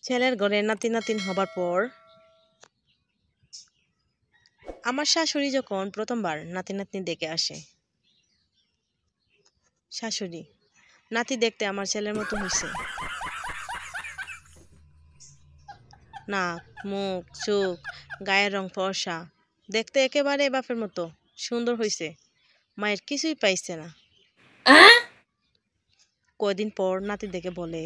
ছেলের ঘরে নাতি নাতিন হবার পর আমার শাশুড়ি যখন প্রথমবার নাতি নাতনি দেখে আসে, শাশুড়ি নাতি দেখতে আমার ছেলের মতো হয়েছে। নাক, মুখ, চোখ, গায়ের রং ফর্সা, দেখতে একেবারে বাপের মতো সুন্দর হয়েছে। মায়ের কিছুই পাইছে না। কয়দিন পর নাতি দেখে বলে,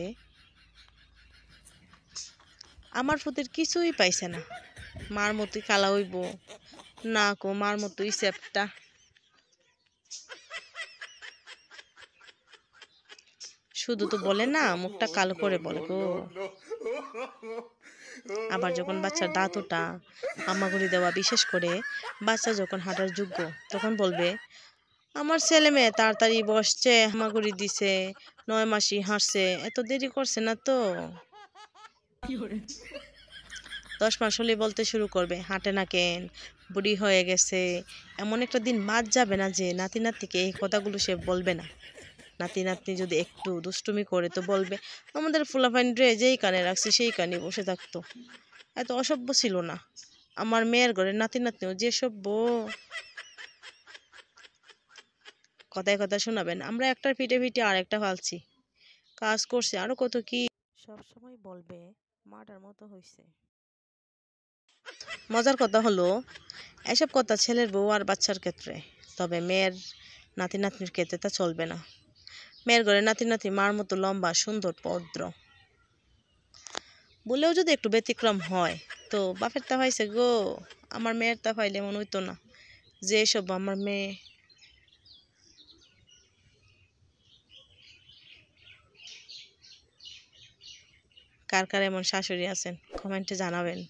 আমার ফুতের কিছুই পাইছে না, মার মতোই কালা হইব, না কো মার মতোই চেপটা। শুধু তো বলে না, মুখটা কালো করে বলে গো। আবার যখন বাচ্চার দাঁত ওঠা, হামাগুড়ি দেওয়া, বিশেষ করে বাচ্চা যখন হাঁটার যোগ্য, তখন বলবে, আমার ছেলে মেয়ে তাড়াতাড়ি বসছে, হামাগুড়ি দিছে, 9 মাসই হাঁটছে, এত দেরি করছে না তো। 10 মাস হলেই বলতে শুরু করবে, হাঁটে না কেন, বুড়ি হয়ে গেছে। এমন একটা দিন বাদ যাবে না যে নাতি নাতনিকে এই কথাগুলো সে বলবে না। নাতি নাতনি যদি একটু দুষ্টুমি করে তো বলবে, আমাদের ফুলাফাইন রে যেই কানে রাখছি সেই কানে বসে থাকতো, এত অসভ্য ছিল না। আমার মেয়ের ঘরে নাতি নাতনিও যে সভ্য। কথায় কথা শোনাবেন, আমরা একটার পিঠে পিঠে আর একটা ফালছি, কাজ করছে আরো কত কি। সব সময় বলবে মাটার মতো হইছে। মজার কথা হলো, এসব কথা ছেলের বউ আর বাচ্চার ক্ষেত্রে, তবে মেয়ের নাতি নাতনির ক্ষেত্রে তা চলবে না। মেয়ের ঘরে নাতি নাতনি মার মতো লম্বা, সুন্দর, ভদ্র বলেও যদি একটু ব্যতিক্রম হয়, তো বাপের তা হয়েছে গো, আমার মেয়ের তা হইলে মনে হইতো না যে সব আমার মেয়ে। কার কার এমন শাশুড়ি আছেন কমেন্টে জানাবেন।